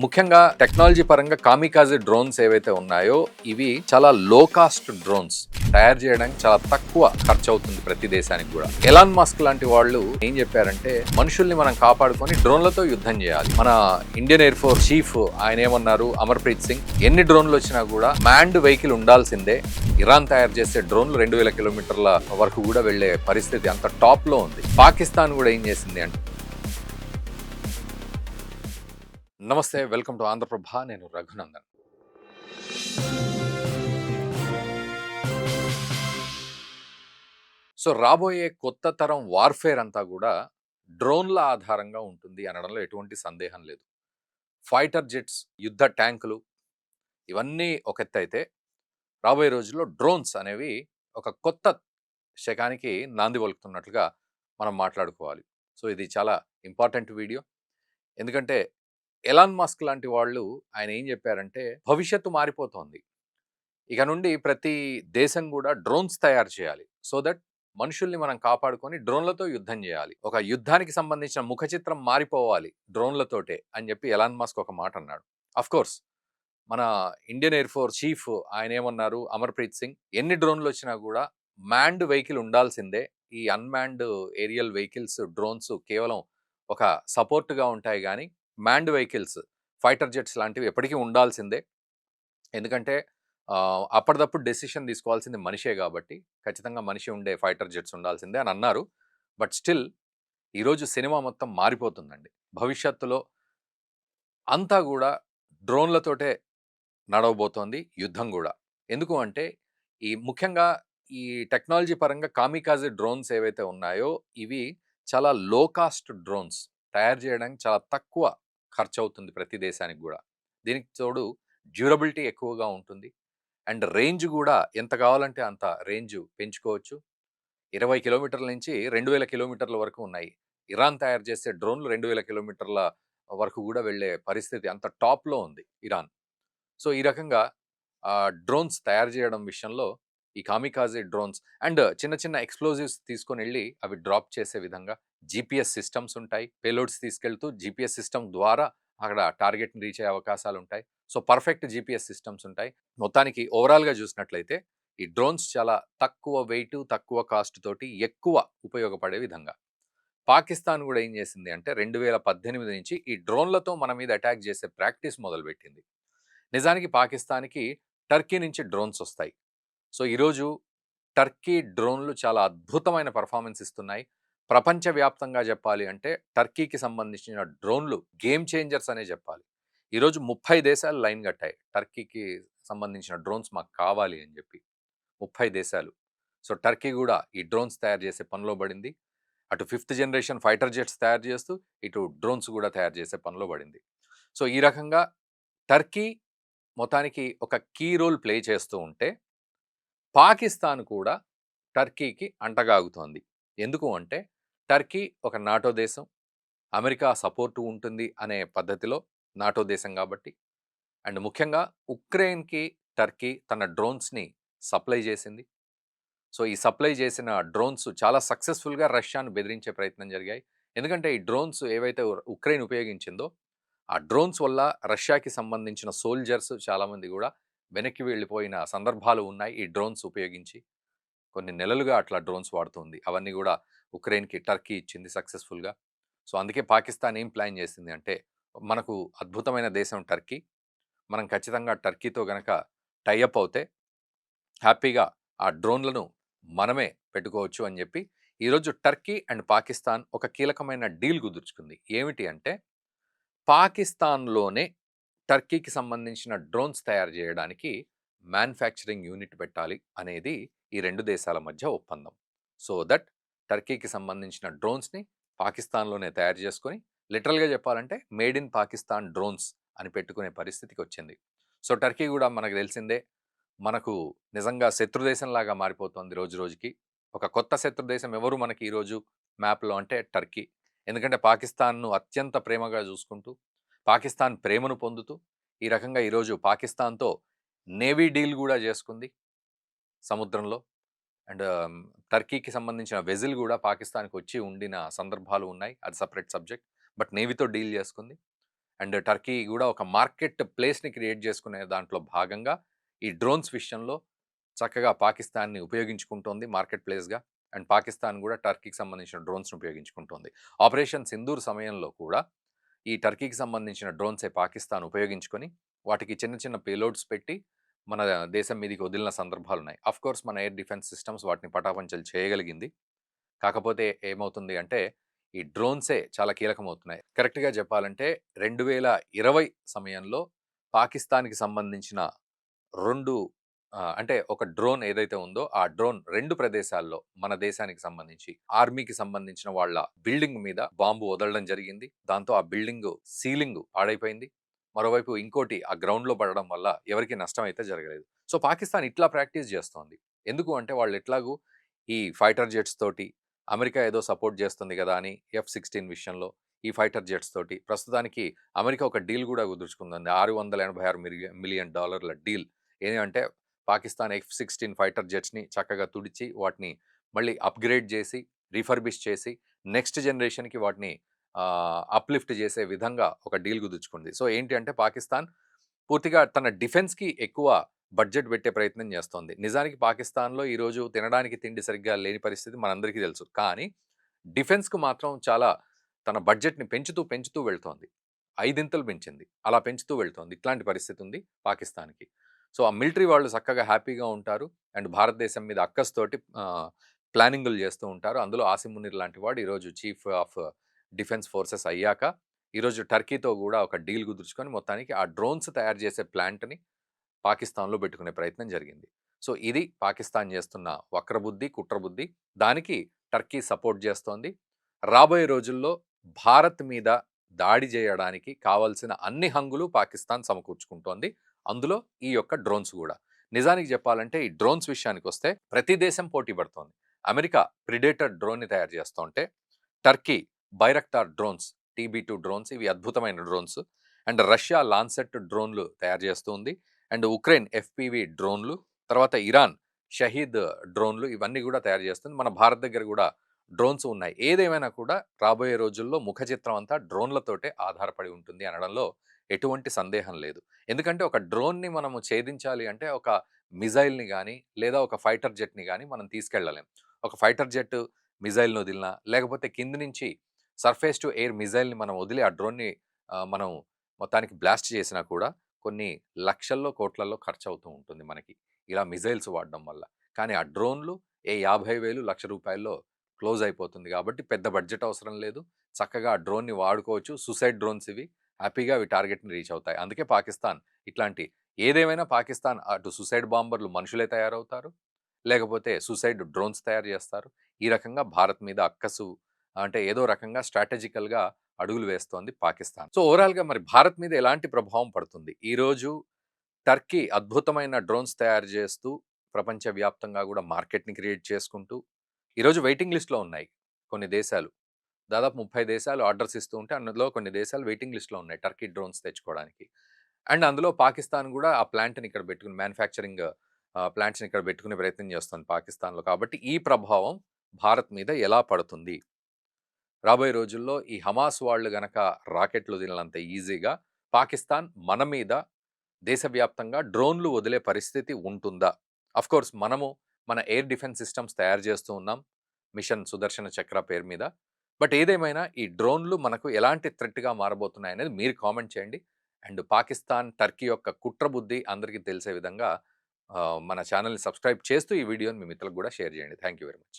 ముఖ్యంగా టెక్నాలజీ పరంగా kamikaze drones ఏవైతే ఉన్నాయో ఇవి చాలా లో కాస్ట్ డ్రోన్స్ తయారు చేయడానికి చాలా తక్కువ ఖర్చు అవుతుంది ప్రతి దేశానికి కూడా. ఎలాన్ మస్క్ లాంటి వాళ్ళు ఏం చెప్పారంటే మనుషుల్ని మనం కాపాడుకొని డ్రోన్లతో యుద్ధం చేయాలి. మన ఇండియన్ ఎయిర్ ఫోర్స్ చీఫ్ ఆయన ఏమన్నారు, అమర్ప్రీత్ సింగ్, ఎన్ని డ్రోన్లు వచ్చినా కూడా మ్యాన్డ్ వెహికల్ ఉండాల్సిందే. ఇరాన్ తయారు చేసే డ్రోన్లు 2000 కిలోమీటర్ల వరకు కూడా వెళ్లే పరిస్థితి అంత టాప్ లో ఉంది. పాకిస్తాన్ కూడా ఏం చేసింది అంటే, నమస్తే, వెల్కమ్ టు ఆంధ్రప్రభ. నేను రఘునందన్. సో రాబోయే కొత్త తరం వార్ఫేర్ అంతా కూడా డ్రోన్ల ఆధారంగా ఉంటుంది అనడంలో ఎటువంటి సందేహం లేదు. ఫైటర్ జెట్స్, యుద్ధ ట్యాంకులు ఇవన్నీ ఒక ఎత్తు అయితే, రాబోయే రోజుల్లో డ్రోన్స్ అనేవి ఒక కొత్త శకానికి నాంది పలుకుతున్నట్లుగా మనం మాట్లాడుకోవాలి. సో ఇది చాలా ఇంపార్టెంట్ వీడియో. ఎందుకంటే ఎలాన్ మస్క్ లాంటి వాళ్ళు ఆయన ఏం చెప్పారంటే భవిష్యత్తు మారిపోతోంది. ఇక నుండి ప్రతి దేశం కూడా డ్రోన్స్ తయారు చేయాలి. సో దట్ మనుషుల్ని మనం కాపాడుకొని డ్రోన్లతో యుద్ధం చేయాలి. ఒక యుద్ధానికి సంబంధించిన ముఖ చిత్రం మారిపోవాలి డ్రోన్లతోటే అని చెప్పి ఎలాన్ మస్క్ ఒక మాట అన్నాడు. అఫ్ కోర్స్ మన ఇండియన్ ఎయిర్ ఫోర్స్ చీఫ్ ఆయన ఏమన్నారు, అమర్ప్రీత్ సింగ్, ఎన్ని డ్రోన్లు వచ్చినా కూడా మ్యాన్డ్ వెహికల్ ఉండాల్సిందే. ఈ అన్మ్యాన్డ్ ఏరియల్ వెహికల్స్, డ్రోన్స్ కేవలం ఒక సపోర్ట్గా ఉంటాయి కానీ మ్యాన్డ్ వెహికల్స్, ఫైటర్ జెట్స్ లాంటివి ఎప్పటికీ ఉండాల్సిందే. ఎందుకంటే అప్పటిదప్పుడు డెసిషన్ తీసుకోవాల్సింది మనిషే కాబట్టి ఖచ్చితంగా మనిషి ఉండే ఫైటర్ జెట్స్ ఉండాల్సిందే అని అన్నారు. బట్ స్టిల్ ఈరోజు సినిమా మొత్తం మారిపోతుందండి. భవిష్యత్తులో అంతా కూడా డ్రోన్లతోటే నడవబోతోంది యుద్ధం కూడా. ఎందుకు అంటే ముఖ్యంగా ఈ టెక్నాలజీ పరంగా కామికాజే డ్రోన్స్ ఏవైతే ఉన్నాయో ఇవి చాలా లో కాస్ట్ డ్రోన్స్. తయారు చేయడానికి చాలా తక్కువ ఖర్చు అవుతుంది ప్రతి దేశానికి కూడా. దీనికి తోడు డ్యూరబిలిటీ ఎక్కువగా ఉంటుంది. అండ్ రేంజ్ కూడా ఎంత కావాలంటే అంత రేంజ్ పెంచుకోవచ్చు. 20 కిలోమీటర్ల నుంచి 2000 కిలోమీటర్ల వరకు ఉన్నాయి. ఇరాన్ తయారు చేసే డ్రోన్లు 2000 కిలోమీటర్ల వరకు కూడా వెళ్ళే పరిస్థితి అంత టాప్లో ఉంది ఇరాన్. సో ఈ రకంగా డ్రోన్స్ తయారు చేయడం విషయంలో ఈ కామికాజే డ్రోన్స్ అండ్ చిన్న చిన్న ఎక్స్ప్లోజివ్స్ తీసుకొని వెళ్ళి అవి డ్రాప్ చేసే విధంగా జీపీఎస్ సిస్టమ్స్ ఉంటాయి. పేలోడ్స్ తీసుకెళ్తూ జీపీఎస్ సిస్టమ్ ద్వారా అక్కడ టార్గెట్ని రీచ్ అయ్యే అవకాశాలు ఉంటాయి. సో పర్ఫెక్ట్ జీపీఎస్ సిస్టమ్స్ ఉంటాయి. మొత్తానికి ఓవరాల్గా చూసినట్లయితే ఈ డ్రోన్స్ చాలా తక్కువ వెయిట్, తక్కువ కాస్ట్ తోటి ఎక్కువ ఉపయోగపడే విధంగా. పాకిస్తాన్ కూడా ఏం చేసింది అంటే 2018 నుంచి ఈ డ్రోన్లతో మన మీద అటాక్ చేసే ప్రాక్టీస్ మొదలుపెట్టింది. నిజానికి పాకిస్తాన్కి టర్కీ నుంచి డ్రోన్స్ వస్తాయి. సో ఈరోజు టర్కీ డ్రోన్లు చాలా అద్భుతమైన పర్ఫార్మెన్స్ ఇస్తున్నాయి. ప్రపంచవ్యాప్తంగా చెప్పాలి అంటే టర్కీకి సంబంధించిన డ్రోన్లు గేమ్ చేంజర్స్ అనే చెప్పాలి. ఈరోజు 30 దేశాలు లైన్ కట్టాయి టర్కీకి సంబంధించిన డ్రోన్స్ మాకు కావాలి అని చెప్పి. 30 దేశాలు. సో టర్కీ కూడా ఈ డ్రోన్స్ తయారు చేసే పనిలో పడింది. అటు 5th జనరేషన్ ఫైటర్ జెట్స్ తయారు చేస్తూ ఇటు డ్రోన్స్ కూడా తయారు చేసే పనిలో పడింది. సో ఈ రకంగా టర్కీ మొత్తానికి ఒక కీ రోల్ ప్లే చేస్తూ ఉంటే పాకిస్తాన్ కూడా టర్కీకి అంటగాగుతోంది. ఎందుకు అంటే టర్కీ ఒక నాటో దేశం, అమెరికా సపోర్టు ఉంటుంది అనే పద్ధతిలో నాటో దేశం కాబట్టి. అండ్ ముఖ్యంగా ఉక్రెయిన్కి టర్కీ తన డ్రోన్స్ని సప్లై చేసింది. సో ఈ సప్లై చేసిన డ్రోన్స్ చాలా సక్సెస్ఫుల్గా రష్యాను బెదిరించే ప్రయత్నం జరిగాయి. ఎందుకంటే ఈ డ్రోన్స్ ఏవైతే ఉక్రెయిన్ ఉపయోగించిందో ఆ డ్రోన్స్ వల్ల రష్యాకి సంబంధించిన సోల్జర్స్ చాలామంది కూడా వెనక్కి వెళ్ళిపోయిన సందర్భాలు ఉన్నాయి. ఈ డ్రోన్స్ ఉపయోగించి కొన్ని నెలలుగా అట్లా డ్రోన్స్ వాడుతుంది. అవన్నీ కూడా ఉక్రెయిన్కి టర్కీ ఇచ్చింది సక్సెస్ఫుల్గా. సో అందుకే పాకిస్తాన్ ఏం ప్లాన్ చేసింది అంటే మనకు అద్భుతమైన దేశం టర్కీ, మనం ఖచ్చితంగా టర్కీతో గనక టైఅప్ అవుతే హ్యాపీగా ఆ డ్రోన్లను మనమే పెట్టుకోవచ్చు అని చెప్పి ఈరోజు టర్కీ అండ్ పాకిస్తాన్ ఒక కీలకమైన డీల్ కుదుర్చుకుంది. ఏమిటి అంటే పాకిస్తాన్లోనే టర్కీకి సంబంధించిన డ్రోన్స్ తయారు చేయడానికి మ్యానుఫ్యాక్చరింగ్ యూనిట్ పెట్టాలి అనేది ఈ రెండు దేశాల మధ్య ఒప్పందం. సో దట్ టర్కీకి సంబంధించిన డ్రోన్స్ని పాకిస్తాన్లోనే తయారు చేసుకొని లిటరల్గా చెప్పాలంటే మేడ్ ఇన్ పాకిస్తాన్ డ్రోన్స్ అని పెట్టుకునే పరిస్థితికి వచ్చింది. సో టర్కీ కూడా మనకు తెలిసిందే, మనకు నిజంగా శత్రుదేశంలాగా మారిపోతుంది రోజు రోజుకి. ఒక కొత్త శత్రుదేశం ఎవరు మనకి ఈరోజు మ్యాప్లో అంటే టర్కీ. ఎందుకంటే పాకిస్తాన్ను అత్యంత ప్రేమగా చూసుకుంటూ, పాకిస్తాన్ ప్రేమను పొందుతూ ఈ రకంగా ఈరోజు పాకిస్తాన్తో నేవీ డీల్ కూడా చేసుకుంది సముద్రంలో. అండ్ టర్కీకి సంబంధించిన వెజిల్ కూడా పాకిస్తాన్కి వచ్చి ఉండిన సందర్భాలు ఉన్నాయి. అది సపరేట్ సబ్జెక్ట్. బట్ నేవీతో డీల్ చేసుకుంది. అండ్ టర్కీ కూడా ఒక మార్కెట్ ప్లేస్ని క్రియేట్ చేసుకునే దాంట్లో భాగంగా ఈ డ్రోన్స్ విషయంలో చక్కగా పాకిస్తాన్ని ఉపయోగించుకుంటోంది మార్కెట్ ప్లేస్గా. అండ్ పాకిస్తాన్ కూడా టర్కీకి సంబంధించిన డ్రోన్స్ని ఉపయోగించుకుంటోంది. ఆపరేషన్ సింధూర్ సమయంలో కూడా ఈ టర్కీకి సంబంధించిన డ్రోన్సే పాకిస్తాన్ ఉపయోగించుకొని వాటికి చిన్న చిన్న పేలోడ్స్ పెట్టి మన దేశం మీదకి వదిలిన సందర్భాలు ఉన్నాయి. అఫ్ కోర్స్ మన ఎయిర్ డిఫెన్స్ సిస్టమ్స్ వాటిని పటాపంచలు చేయగలిగింది. కాకపోతే ఏమవుతుంది అంటే ఈ డ్రోన్సే చాలా కీలకమవుతున్నాయి. కరెక్ట్‌గా చెప్పాలంటే 2020 సమయంలో పాకిస్తాన్‌కి సంబంధించిన 2 అంటే ఒక డ్రోన్ ఏదైతే ఉందో ఆ డ్రోన్ 2 ప్రదేశాల్లో మన దేశానికి సంబంధించి ఆర్మీకి సంబంధించిన వాళ్ళ బిల్డింగ్ మీద బాంబు వదలడం జరిగింది. దాంతో ఆ బిల్డింగ్ సీలింగ్ పాడైపోయింది. మరోవైపు ఇంకోటి ఆ గ్రౌండ్‌లో పడడం వల్ల ఎవరికీ నష్టం అయితే జరగలేదు. సో, పాకిస్తాన్ ఇట్లా ప్రాక్టీస్ చేస్తోంది. ఎందుకు అంటే వాళ్ళు ఎట్లాగూ ఈ ఫైటర్ జెట్స్ తోటి అమెరికా ఏదో సపోర్ట్ చేస్తుంది కదా అని F-16 విషయంలో ఈ ఫైటర్ జెట్స్ తోటి ప్రస్తుతానికి అమెరికా ఒక డీల్ కూడా కుదుర్చుకుందండి. $686 మిలియన్ డీల్. ఏంటంటే పాకిస్తాన్ F-16 ఫైటర్ జెట్స్‌ని చక్కగా తుడిచి వాటిని మళ్ళీ అప్‌గ్రేడ్ చేసి, రిఫర్బిష్ చేసి నెక్స్ట్ జనరేషన్‌కి వాటిని అప్‌లిఫ్ట్ చేసే విధంగా ఒక డీల్ కుదుర్చుకుంది. సో, ఏంటి అంటే పాకిస్తాన్ పూర్తిగా తన డిఫెన్స్‌కి ఎక్కువ బడ్జెట్ పెట్టే ప్రయత్నం చేస్తోంది. నిజానికి పాకిస్తాన్‌లో ఈరోజు తినడానికి తిండి సరిగ్గా లేని పరిస్థితి మనందరికీ తెలుసు. కానీ డిఫెన్స్‌కు మాత్రం చాలా తన బడ్జెట్‌ని పెంచుతూ, పెంచుతూ వెళ్తోంది. ఐదింతలు పెంచింది. అలా పెంచుతూ వెళ్తోంది. ఇట్లాంటి పరిస్థితి ఉంది పాకిస్తాన్‌కి. సో, ఆ మిలిటరీ వాళ్ళు చక్కగా హ్యాపీగా ఉంటారు. అండ్ భారతదేశం మీద అక్కసుతోటి ప్లానింగులు చేస్తూ ఉంటారు. అందులో ఆసిమ్ మునీర్ లాంటి వాడు ఈరోజు చీఫ్ ఆఫ్ డిఫెన్స్ ఫోర్సెస్ అయ్యాక, ఈరోజు టర్కీతో కూడా ఒక డీల్ కుదుర్చుకొని మొత్తానికి ఆ డ్రోన్స్ తయారు చేసే ప్లాంట్‌ని పాకిస్తాన్‌లో పెట్టుకునే ప్రయత్నం జరిగింది. సో, ఇది పాకిస్తాన్ చేస్తున్న వక్రబుద్ధి, కుట్రబుద్ధి. దానికి టర్కీ సపోర్ట్ చేస్తోంది. రాబోయే రోజుల్లో భారత్ మీద దాడి చేయడానికి కావాల్సిన అన్ని హంగులు పాకిస్తాన్ సమకూర్చుకుంటోంది. అందులో ఈ యొక్క డ్రోన్స్ గూడా. నిజానికి చెప్పాలంటే ఈ డ్రోన్స్ విషయానికొస్తే ప్రతి దేశం పోటీ పడుతోంది. అమెరికా ప్రిడేటర్ డ్రోన్‌ని తయారు చేస్తుంటే, టర్కీ బైరక్టార్ డ్రోన్స్, TB2 డ్రోన్స్ ఇవి అద్భుతమైన డ్రోన్స్. అండ్ రష్యా లాన్సెట్ డ్రోన్‌లు తయారు చేస్తూ ఉంది. అండ్ ఉక్రెయిన్ FPV డ్రోన్‌లు, తర్వాత ఇరాన్ షహీద్ డ్రోన్‌లు ఇవన్నీ గూడా తయారు చేస్తుంది. మన భారత్ దగ్గర గూడా డ్రోన్స్ ఉన్నాయి. ఏదేమైనా కూడా రాబోయే రోజుల్లో ముఖ చిత్రం అంతా డ్రోన్‌లతోటే ఆధారపడి ఉంటుంది అనడంలో ఎటువంటి సందేహం లేదు. ఎందుకంటే ఒక డ్రోన్‌ని మనము ఛేదించాలి అంటే ఒక మిజైల్‌ని గాని, లేదా ఒక ఫైటర్ జెట్‌ని గాని మనం తీసుకెళ్ళలేం. ఒక ఫైటర్ జెట్ మిజైల్‌ని వదిలినా, లేకపోతే కింది నుంచి సర్ఫేస్ టు ఎయిర్ మిజైల్‌ని మనం వదిలి ఆ డ్రోన్‌ని మనం మొత్తానికి బ్లాస్ట్ చేసినా కూడా కొన్ని లక్షల్లో, కోట్లల్లో ఖర్చవుతూ ఉంటుంది మనకి. ఇలా మిజైల్స్ వాడడం వల్ల. కానీ ఆ డ్రోన్‌లు 50,000, ₹1,00,000 క్లోజ్ అయిపోతుంది కాబట్టి పెద్ద బడ్జెట్ అవసరం లేదు. చక్కగా ఆ డ్రోన్‌ని వాడుకోవచ్చు. సూసైడ్ డ్రోన్స్ ఇవి. హ్యాపీగా అవి టార్గెట్‌ని రీచ్ అవుతాయి. అందుకే పాకిస్తాన్ ఇట్లాంటి ఏదేమైనా పాకిస్తాన్ అటు సూసైడ్ బాంబర్లు మనుషులే తయారవుతారు. లేకపోతే సూసైడ్ డ్రోన్స్ తయారు చేస్తారు. ఈ రకంగా భారత్ మీద అక్కసు అంటే ఏదో రకంగా స్ట్రాటజికల్‌గా అడుగులు వేస్తోంది పాకిస్తాన్. సో, ఓవరాల్‌గా మరి భారత్ మీద ఎలాంటి ప్రభావం పడుతుంది? ఈరోజు టర్కీ అద్భుతమైన డ్రోన్స్ తయారు చేస్తూ ప్రపంచవ్యాప్తంగా గూడా మార్కెట్‌ని క్రియేట్ చేసుకుంటూ ఈరోజు వెయిటింగ్ లిస్ట్‌లో ఉన్నాయి కొన్ని దేశాలు. దాదాపు 30 దేశాలు ఆర్డర్స్ ఇస్తూ ఉంటే అందులో కొన్ని దేశాలు వెయిటింగ్ లిస్ట్‌లో ఉన్నాయి టర్కీ డ్రోన్స్ తెచ్చుకోవడానికి. అండ్ అందులో పాకిస్తాన్ గూడా ఆ ప్లాంట్‌ని ఇక్కడ పెట్టుకుని మ్యానుఫ్యాక్చరింగ్ ప్లాంట్స్‌ని ఇక్కడ పెట్టుకునే ప్రయత్నం చేస్తుంది పాకిస్తాన్‌లో. కాబట్టి ఈ ప్రభావం భారత్ మీద ఎలా పడుతుంది? రాబోయే రోజుల్లో ఈ హమాస్ వాళ్ళు గనక రాకెట్లు వదిలినంత ఈజీగా పాకిస్తాన్ మన మీద దేశవ్యాప్తంగా డ్రోన్‌లు వదిలే పరిస్థితి ఉంటుందా? ఆఫ్‌కోర్స్ మనము మన ఎయిర్ డిఫెన్స్ సిస్టమ్స్ తయారు చేస్తూ ఉన్నాం. మిషన్ సుదర్శన చక్ర పేరు మీద. బట్ ఏదేమైనా ఈ డ్రోన్‌లు మనకు ఎలాంటి థ్రెట్‌గా మారబోతున్నాయనేది మీరు కామెంట్ చేయండి. అండ్ పాకిస్తాన్, టర్కీ యొక్క కుట్రబుద్ధి అందరికీ తెలిసే విధంగా మన ఛానెల్‌ని సబ్స్క్రైబ్ చేస్తూ ఈ వీడియోని మీ మిత్రులకు కూడా షేర్ చేయండి. Thank you very much.